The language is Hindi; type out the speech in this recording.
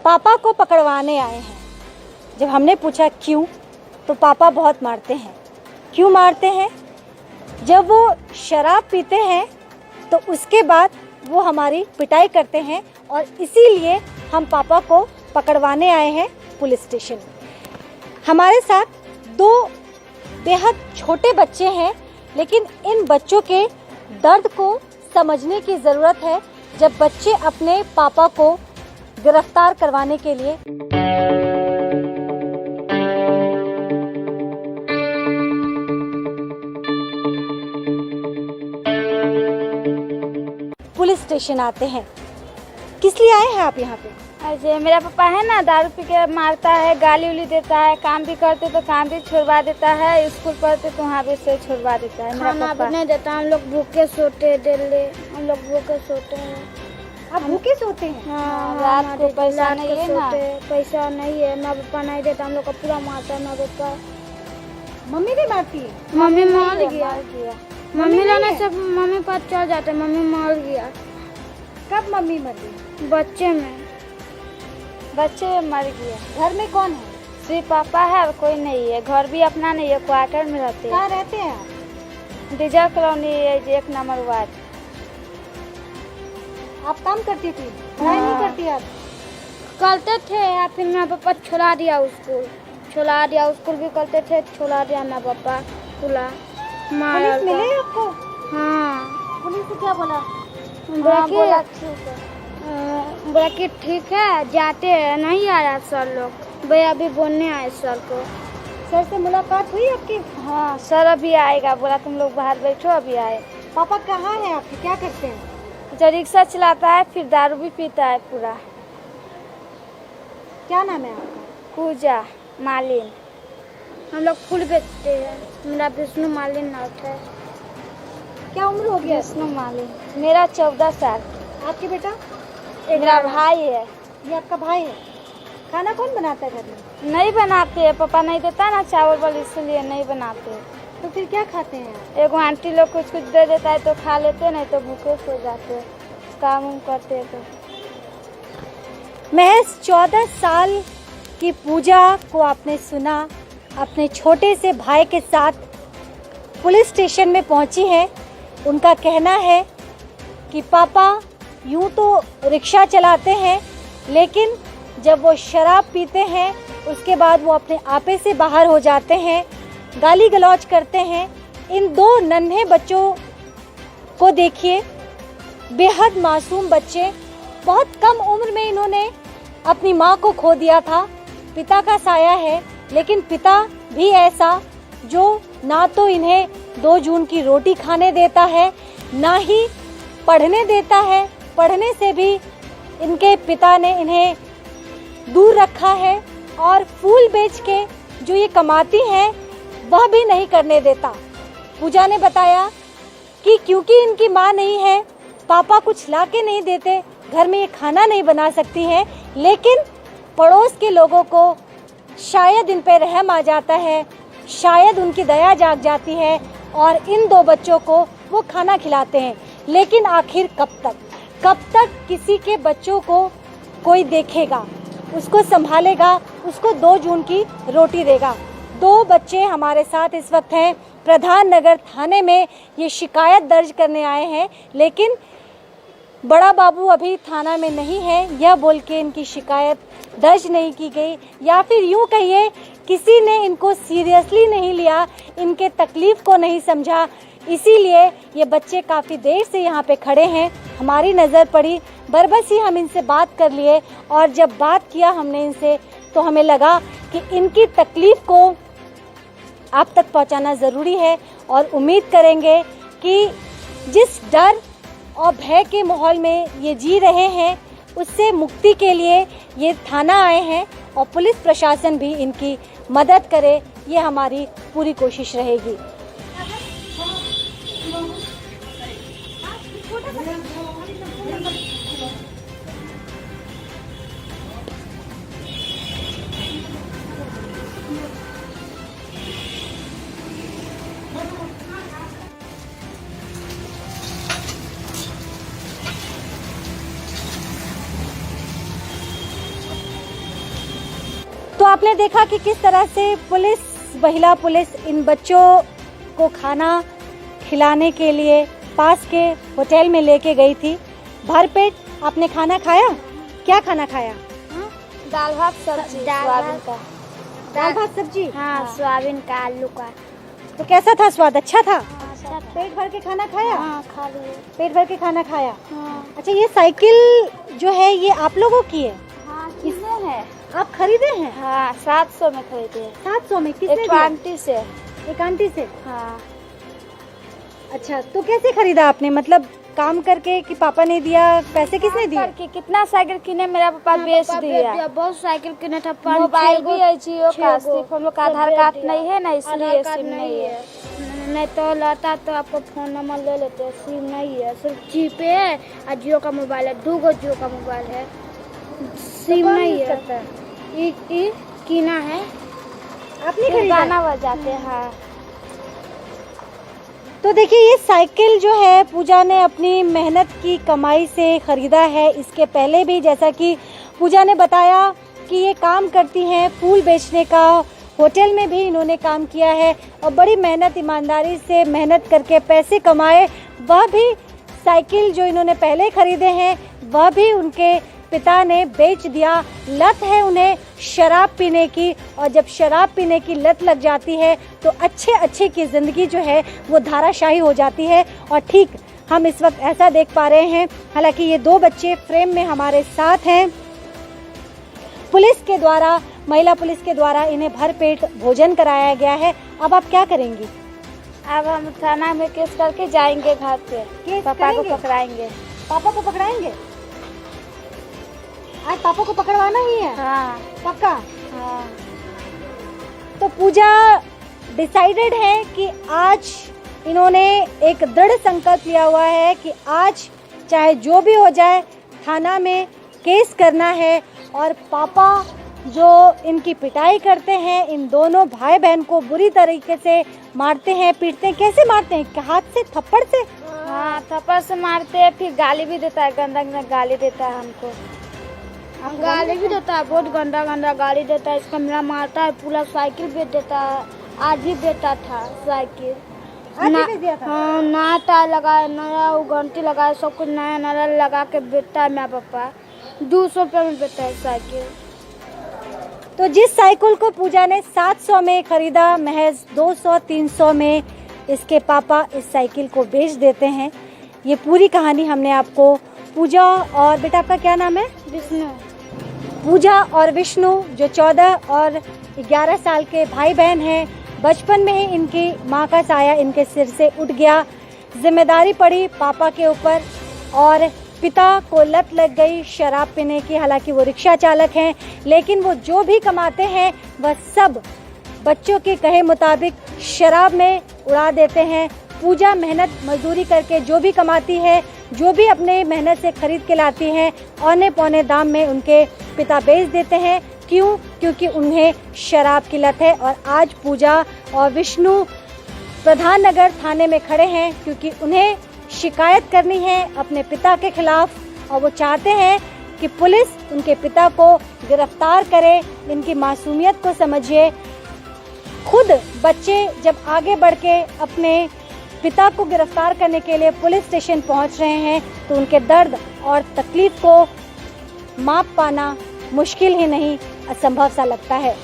पापा को पकड़वाने आए हैं। जब हमने पूछा क्यों, तो पापा बहुत मारते हैं। क्यों मारते हैं? जब वो शराब पीते हैं तो उसके बाद वो हमारी पिटाई करते हैं और इसीलिए हम पापा को पकड़वाने आए हैं पुलिस स्टेशन। हमारे साथ 2 बेहद छोटे बच्चे हैं, लेकिन इन बच्चों के दर्द को समझने की ज़रूरत है जब बच्चे अपने पापा को गिरफ्तार करवाने के लिए पुलिस स्टेशन आते हैं। किस लिए आए हैं आप यहाँ पे? अजय, मेरा पापा है ना, दारू पी के मारता है, गाली उली देता है, काम भी करते तो काम भी छुड़वा देता है, स्कूल पढ़ते तो वहाँ भी से छुड़वा देता है। मेरा खाना पापा भी नहीं देता, हम लोग भूखे सोते डेली, हम लोग भूखे सोते हैं। आप भूखे सोते हैं? हाँ, रात को पैसा नहीं है ना, पैसा नहीं है, माँ पापा नहीं देता, हम लोग का पूरा मारता है माँ पापा। मम्मी भी मारती है? मम्मी मर गया, मम्मी रहने से मम्मी पास चल जाते, मम्मी मर गया। कब मम्मी मर गई? बच्चे में मर गया। घर में कौन है? सिर्फ पापा है और कोई नहीं है। घर भी अपना नहीं है, क्वार्टर में रहते हैं। कहाँ रहते हैं आप? Diesel colony 1 number ward. आप काम करती थी, पढ़ाई नहीं करती आप? करते थे, फिर मेरा पापा छोड़ा दिया स्कूल भी करते थे, छोड़ा दिया मेरा पापा। पुलिस मिले आपको? हाँ, पुलिस से क्या बोला? बोला ठीक है। बोला कि ठीक है, जाते हैं। नहीं आया सर लोग, भैया अभी बोलने आए सर को। सर से मुलाकात हुई आपकी? हाँ, सर अभी आएगा, बोला तुम लोग बाहर बैठो, अभी आए। पापा कहाँ हैं आपके, क्या करते हैं? जो रिक्शा चलाता है, फिर दारू भी पीता है पूरा। क्या नाम है आपका? पूजा मालिन। हम लोग फूल बेचते हैं, मेरा विष्णु मालिन नाथ है। क्या उम्र हो गया? विष्णु मालिन। मेरा 14 साल। आपके बेटा? मेरा भाई है। ये आपका भाई है। खाना कौन बनाता है घर में? नहीं बनाते है, पापा नहीं देता ना चावल वाल, इसलिए नहीं बनाते। तो फिर क्या खाते हैं आप? एगो आंटी लोग कुछ कुछ दे देता है तो खा लेते, नहीं तो भूखे सो जाते, काम उम करते तो। महज 14 साल की पूजा को आपने सुना, अपने छोटे से भाई के साथ पुलिस स्टेशन में पहुंची है। उनका कहना है कि पापा यूं तो रिक्शा चलाते हैं, लेकिन जब वो शराब पीते हैं उसके बाद वो अपने आपे से बाहर हो जाते हैं, गाली गलौज करते हैं। इन 2 नन्हे बच्चों को देखिए, बेहद मासूम बच्चे। बहुत कम उम्र में इन्होंने अपनी माँ को खो दिया था। पिता का साया है, लेकिन पिता भी ऐसा जो ना तो इन्हें 2 जून की रोटी खाने देता है, ना ही पढ़ने देता है। पढ़ने से भी इनके पिता ने इन्हें दूर रखा है और फूल बेच के जो ये कमाती हैं वह भी नहीं करने देता। पूजा ने बताया कि क्योंकि इनकी माँ नहीं है, पापा कुछ ला के नहीं देते, घर में ये खाना नहीं बना सकती हैं, लेकिन पड़ोस के लोगों को शायद इन पे रहम आ जाता है, शायद उनकी दया जाग जाती है और इन 2 बच्चों को वो खाना खिलाते हैं। लेकिन आखिर कब तक किसी के बच्चों को कोई देखेगा, उसको संभालेगा, उसको 2 जून की रोटी देगा। 2 बच्चे हमारे साथ इस वक्त हैं प्रधान नगर थाने में, ये शिकायत दर्ज करने आए हैं, लेकिन बड़ा बाबू अभी थाना में नहीं है, यह बोल के इनकी शिकायत दर्ज नहीं की गई, या फिर यूँ कहिए किसी ने इनको सीरियसली नहीं लिया, इनके तकलीफ को नहीं समझा। इसीलिए ये बच्चे काफ़ी देर से यहाँ पे खड़े हैं। हमारी नज़र पड़ी, बरबस ही हम इनसे बात कर लिए, और जब बात किया हमने इनसे तो हमें लगा कि इनकी तकलीफ़ को आप तक पहुँचाना ज़रूरी है, और उम्मीद करेंगे कि जिस डर और भय के माहौल में ये जी रहे हैं उससे मुक्ति के लिए ये थाना आए हैं, और पुलिस प्रशासन भी इनकी मदद करे, ये हमारी पूरी कोशिश रहेगी। तो आपने देखा कि किस तरह से महिला पुलिस इन बच्चों को खाना खिलाने के लिए पास के होटल में लेके गई थी। भरपेट आपने खाना खाया? क्या खाना खाया? दाल भात सब्जी सोयाबीन का। दाल भात सब्जी? हाँ, सोयाबीन का, आलू का। तो कैसा था? स्वाद अच्छा था? हाँ, पेट भर के खाना खाया? हाँ, खा लिए। पेट भर के खाना खाया। हाँ, अच्छा, ये साइकिल जो है ये आप लोगों की है? हाँ, किसने है? आप खरीदे हैं? हाँ, 700 में खरीदे। 700 में? किसने एक दिया? आंटी से। एक आंटी से? हाँ, अच्छा, तो कैसे खरीदा आपने? मतलब काम करके कि पापा ने दिया? पैसे किसने दिए? करके कितना साइकिल किने मेरा पापा बेच दिया। बहुत साइकिल किने था। मोबाइल भी है जियो का, सिर्फ हम लोग का आधार कार्ड नहीं है ना, इसलिए सिम नहीं है। नहीं तो लाता तो आपको फोन नंबर ले लेते। सिम नहीं है, सिर्फ जीपे है और जियो का मोबाइल है। 2 जियो का मोबाइल है, सिम नहीं है। ई कीना है। आपने खरीदा? गाना बजाते हैं। तो देखिए, ये साइकिल जो है पूजा ने अपनी मेहनत की कमाई से खरीदा है। इसके पहले भी जैसा कि पूजा ने बताया कि ये काम करती हैं फूल बेचने का, होटल में भी इन्होंने काम किया है और बड़ी मेहनत ईमानदारी से मेहनत करके पैसे कमाए। वह भी साइकिल जो इन्होंने पहले खरीदे हैं वह भी उनके पिता ने बेच दिया। लत है उन्हें शराब पीने की, और जब शराब पीने की लत लग जाती है तो अच्छे की ज़िंदगी जो है वो धाराशाही हो जाती है। और ठीक हम इस वक्त ऐसा देख पा रहे हैं। हालांकि ये 2 बच्चे फ्रेम में हमारे साथ हैं। पुलिस के द्वारा, महिला पुलिस के द्वारा इन्हें भरपेट भोजन कराया गया है। अब आप क्या करेंगी? अब हम थाना में केस करके जाएंगे घर पे। केस पापा को करेंगे? पकड़ाएंगे। पापा को पकड़ाएंगे? आज पापा को पकड़वाना ही है? हाँ, पक्का? हाँ। तो पूजा डिसाइडेड है कि आज इन्होंने एक दृढ़ संकल्प लिया हुआ है कि आज चाहे जो भी हो जाए थाना में केस करना है। और पापा जो इनकी पिटाई करते हैं, इन दोनों भाई बहन को बुरी तरीके से मारते हैं, पीटते हैं। कैसे मारते हैं? हाथ से, थप्पड़ से? हाँ, थप्पड़ से मारते हैं, फिर गाली भी देता है, गंदा गंदा गाली देता है हमको। गाली भी देता है, बहुत गंदा गंदा गाली देता है। इसका मेरा मारता है, पूरा साइकिल बेच देता है। आज ही बेचा था साइकिल। आज ही बेच दिया था? हाँ, नया टायर लगाया, नया वो घंटी लगाया, सब कुछ नया नया लगा के बेचता है। मेरा पापा 200 रुपये में बेचता है साइकिल। तो जिस साइकिल को पूजा ने 700 में खरीदा, महज 200-300 में इसके पापा इस साइकिल को बेच देते हैं। ये पूरी कहानी हमने आपको पूजा और बेटा आपका क्या नाम है? विष्णु। पूजा और विष्णु जो 14 और 11 साल के भाई बहन हैं। बचपन में ही इनकी माँ का साया इनके सिर से उठ गया। जिम्मेदारी पड़ी पापा के ऊपर और पिता को लत लग गई शराब पीने की। हालांकि वो रिक्शा चालक हैं, लेकिन वो जो भी कमाते हैं वह सब बच्चों के कहे मुताबिक शराब में उड़ा देते हैं। पूजा मेहनत मजदूरी करके जो भी कमाती है, जो भी अपने मेहनत से खरीद के लाती हैं, औने पौने दाम में उनके पिता बेच देते हैं। क्यों? क्योंकि उन्हें शराब की लत है। और आज पूजा और विष्णु प्रधान नगर थाने में खड़े हैं क्योंकि उन्हें शिकायत करनी है अपने पिता के खिलाफ और वो चाहते हैं कि पुलिस उनके पिता को गिरफ्तार करे। इनकी मासूमियत को समझिए। खुद बच्चे जब आगे बढ़ के अपने पिता को गिरफ्तार करने के लिए पुलिस स्टेशन पहुंच रहे हैं तो उनके दर्द और तकलीफ को माप पाना मुश्किल ही नहीं, असंभव सा लगता है।